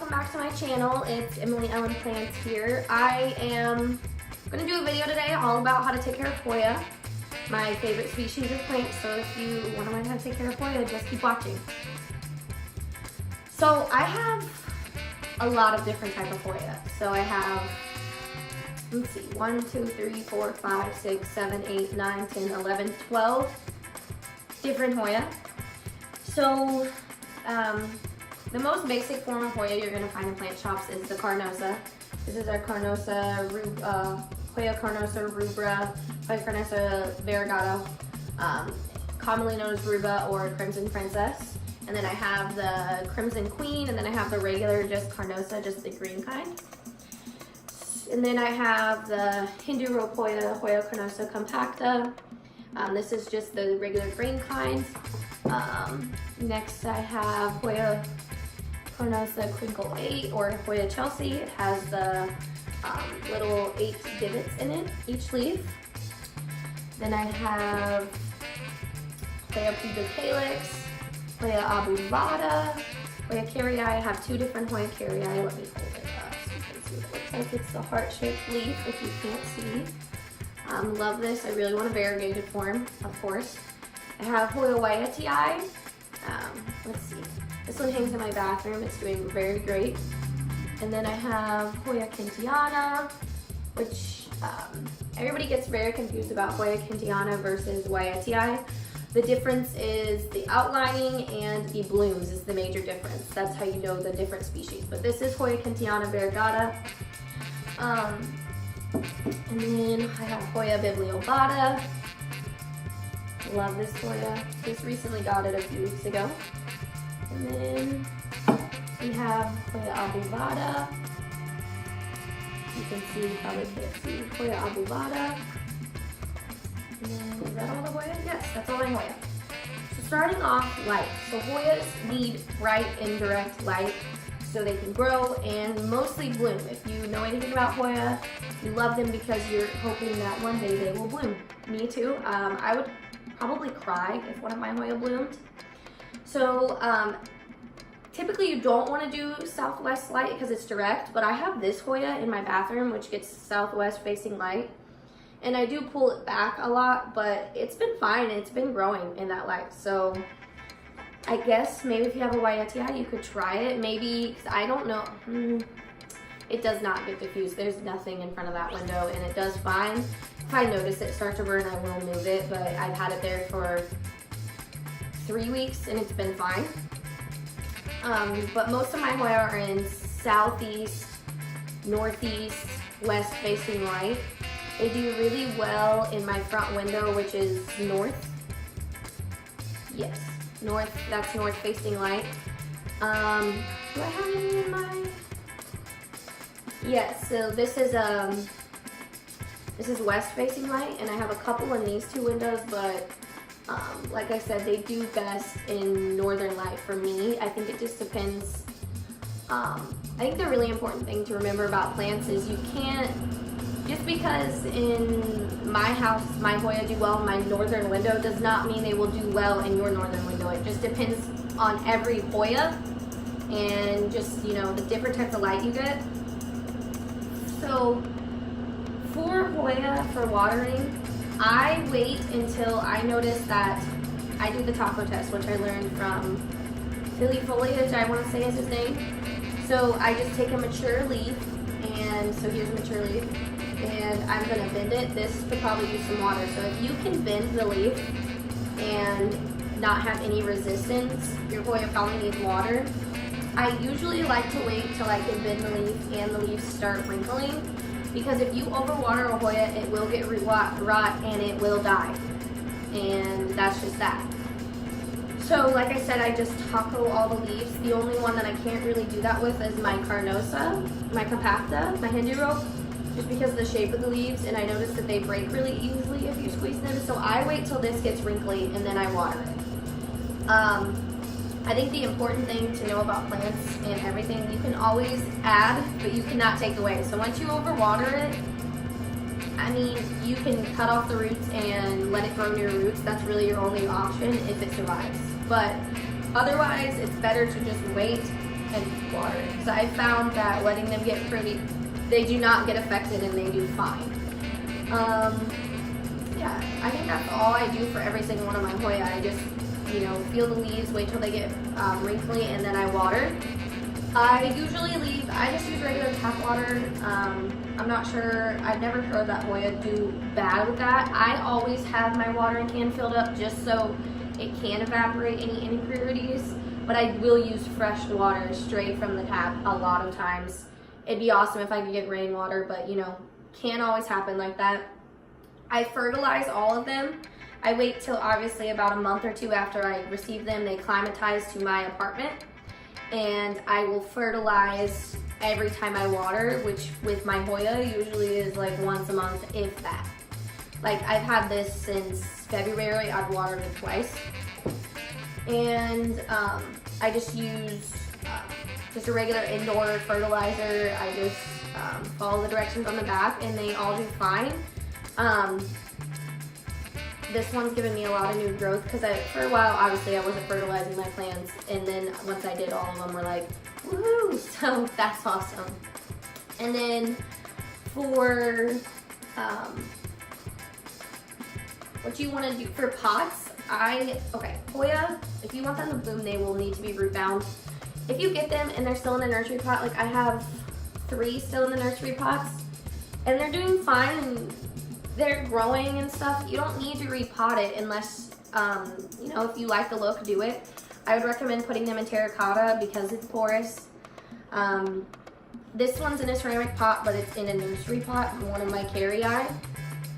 welcome back to my channel. It's Emilyellennplants here. I am going to do a video today all about how to take care of Hoya, my favorite species of plants. So if you want to learn how to take care of Hoya, just keep watching. So I have a lot of different type of Hoya. So I have, let's see, 1, 2, 3, 4, 5, 6, 7, 8, 9, 10, 11, 12 different Hoya. So the most basic form of Hoya you're going to find in plant shops is the carnosa. This is our carnosa, Hoya carnosa rubra, Hoya carnosa variegata, commonly known as rubra or crimson princess. And then I have the crimson queen, and then I have the regular just carnosa, just the green kind. And then I have the Hindu rope Hoya, Hoya carnosa compacta. This is just the regular green kind. Next I have Hoya carnosa crinkle 8 or Hoya Chelsea. It has the little 8 divots in it, each leaf. Then I have Hoya pubicalyx, Hoya abuvata, Hoya carrii. I have 2 different Hoya carrii. Let me hold it up so you can see what it looks like. It's the heart-shaped leaf if you can't see. Love this. I really want a variegated form, of course. I have Hoya waiatii. Let's see. This one hangs in my bathroom. It's doing very great. And then I have Hoya kintiana, which everybody gets very confused about Hoya kintiana versus waiatii. The difference is the outlining and the blooms is the major difference. That's how you know the different species. But this is Hoya kintiana variegata. And then I have Hoya bibliobata. Love this Hoya. Just recently got it a few weeks ago. And then we have Hoya abuvata. You can see, you probably can't see, Hoya abuvata. And then, is that all the Hoya? Yes, that's all my Hoya. So starting off, light. So Hoyas need bright, indirect light so they can grow and mostly bloom. If you know anything about Hoya, you love them because you're hoping that one day they will bloom. Me too. I would probably cry if one of my Hoya bloomed. So typically you don't want to do southwest light because it's direct, but I have this Hoya in my bathroom which gets southwest facing light, and I do pull it back a lot, but it's been fine. It's been growing in that light. So I guess maybe if you have a waiatii, you could try it. Maybe, because I don't know. It does not get diffused. There's nothing in front of that window, and it does fine. If I notice it start to burn, I will move it, but I've had it there for 3 weeks, and it's been fine. But most of my Hoya are in southeast, northeast, west facing light. They do really well in my front window, which is north. Yes. North, that's north facing light. Do I have any in my? Yes, so this is west facing light, and I have a couple in these 2 windows, but like I said, they do best in northern light for me. I think it just depends. I think the really important thing to remember about plants is you can't, just because in my house my Hoya do well in my northern window does not mean they will do well in your northern window. It just depends on every Hoya and just, you know, the different types of light you get. So for Hoya, for watering, I wait until I notice that I do the taco test, which I learned from Philly Foliage, I want to say is his name. So I just take a mature leaf, and so here's a mature leaf, and I'm going to bend it. This could probably use some water. So if you can bend the leaf and not have any resistance, your Hoya probably needs water. I usually like to wait till I can bend the leaf and the leaves start wrinkling, because if you overwater a Hoya, it will get rot and it will die. And that's just that. So like I said, I just taco all the leaves. The only one that I can't really do that with is my carnosa, my compacta, my Hindu rope, just because of the shape of the leaves, and I noticed that they break really easily if you squeeze them. So I wait till this gets wrinkly and then I water it. I think the important thing to know about plants and everything, you can always add, but you cannot take away. So once you overwater it, I mean, you can cut off the roots and let it grow near roots. That's really your only option if it survives. But otherwise, it's better to just wait and water it. Because I found that letting them get pretty, they do not get affected and they do fine. Yeah, I think that's all I do for every single one of my Hoya. I just, you know, feel the leaves, wait till they get wrinkly, and then I water. I usually leave, I just use regular tap water. I'm not sure, I've never heard that Hoya do bad with that. I always have my watering can filled up just so it can evaporate any impurities, but I will use fresh water straight from the tap a lot of times. It'd be awesome if I could get rainwater, but you know, can't always happen like that. I fertilize all of them. I wait till obviously about a month or two after I receive them. They climatize to my apartment, and I will fertilize every time I water, which with my Hoya usually is like once a month, if that. Like I've had this since February. I've watered it twice, and I just use just a regular indoor fertilizer. I just follow the directions on the back, and they all do fine. This one's given me a lot of new growth because for a while, obviously, I wasn't fertilizing my plants, and then once I did, all of them were like, woohoo! So that's awesome. And then for what you want to do for pots, Hoya, if you want them to bloom, they will need to be root bound. If you get them and they're still in the nursery pot, like I have 3 still in the nursery pots, and they're doing fine, and they're growing and stuff, you don't need to repot it unless, you know, if you like the look, do it. I would recommend putting them in terracotta because it's porous. This one's in a ceramic pot, but it's in a nursery pot, one of my carrii.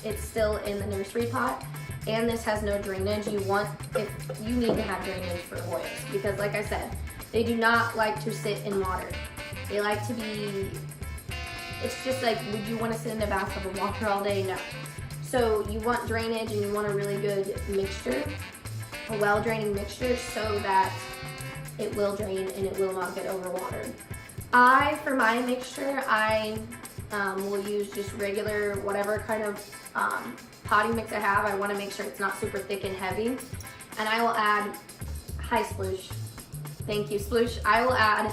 It's still in the nursery pot, and this has no drainage. You need to have drainage for Hoyas because, like I said, they do not like to sit in water. They like to be, it's just like, would you want to sit in a bathtub of water all day? No. So you want drainage, and you want a really good mixture, a well-draining mixture, so that it will drain and it will not get overwatered. For my mixture, I will use just regular, whatever kind of potting mix I have. I want to make sure it's not super thick and heavy. And I will add, hi Sploosh, thank you Sploosh. I will add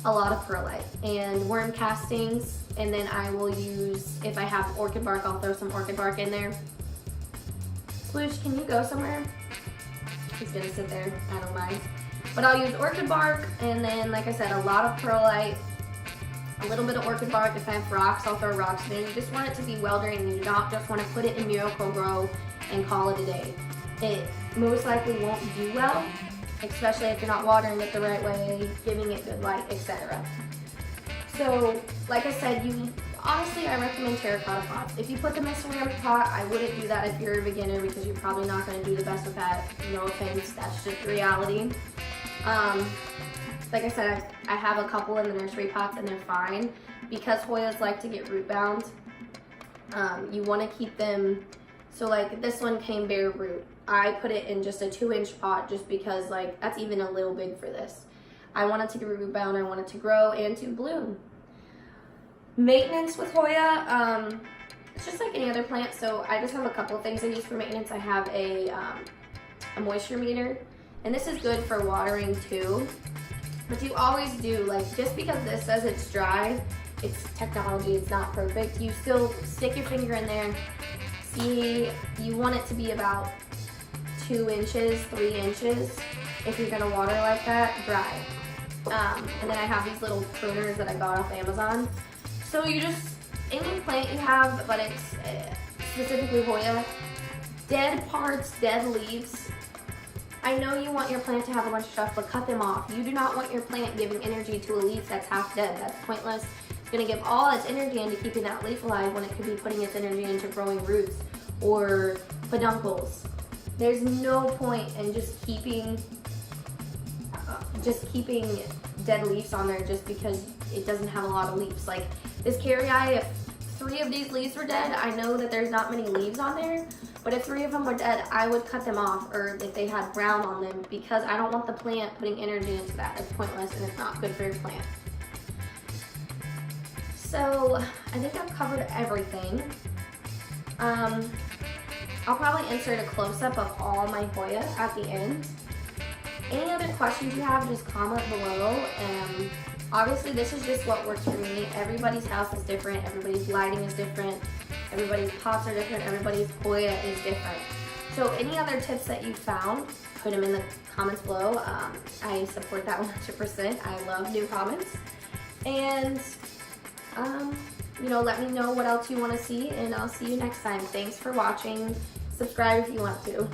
a lot of perlite and worm castings, and then I will use, if I have orchid bark, I'll throw some orchid bark in there. Sploosh, can you go somewhere? He's gonna sit there, I don't mind. But I'll use orchid bark, and then, like I said, a lot of perlite, a little bit of orchid bark. If I have rocks, I'll throw rocks in. You just want it to be well drained. You don't just want to put it in Miracle-Gro and call it a day. It most likely won't do well, especially if you're not watering it the right way, giving it good light, etc. So, like I said, honestly, I recommend terracotta pots. If you put them in a ceramic pot, I wouldn't do that if you're a beginner because you're probably not going to do the best with that. No offense, that's just the reality. Like I said, I have a couple in the nursery pots and they're fine. Because Hoyas like to get root bound, you want to keep them, so like this one came bare root. I put it in just a 2-inch pot just because like that's even a little big for this. I want it to get root bound, I want it to grow and to bloom. Maintenance with Hoya, it's just like any other plant, so I just have a couple of things I use for maintenance. I have a moisture meter, and this is good for watering too. But you always do, like, just because this says it's dry, it's technology, it's not perfect. You still stick your finger in there. See, you want it to be about 2 inches, 3 inches. If you're gonna water like that, dry. And then I have these little pruners that I got off Amazon. So you just, any plant you have, but it's specifically Hoya, dead parts, dead leaves. I know you want your plant to have a bunch of stuff, but cut them off. You do not want your plant giving energy to a leaf that's half dead. That's pointless. It's gonna give all its energy into keeping that leaf alive when it could be putting its energy into growing roots or peduncles. There's no point in just keeping dead leaves on there just because it doesn't have a lot of leaves. Like this carrii, if 3 of these leaves were dead, I know that there's not many leaves on there, but if 3 of them were dead, I would cut them off, or if they had brown on them, because I don't want the plant putting energy into that. It's pointless and it's not good for your plant. So I think I've covered everything. I'll probably insert a close-up of all my Hoya at the end. Any other questions you have, just comment below. Obviously, this is just what works for me. Everybody's house is different. Everybody's lighting is different. Everybody's pots are different. Everybody's Hoya is different. So any other tips that you found, put them in the comments below. I support that 100%. I love new comments. And, you know, let me know what else you want to see, and I'll see you next time. Thanks for watching. Subscribe if you want to.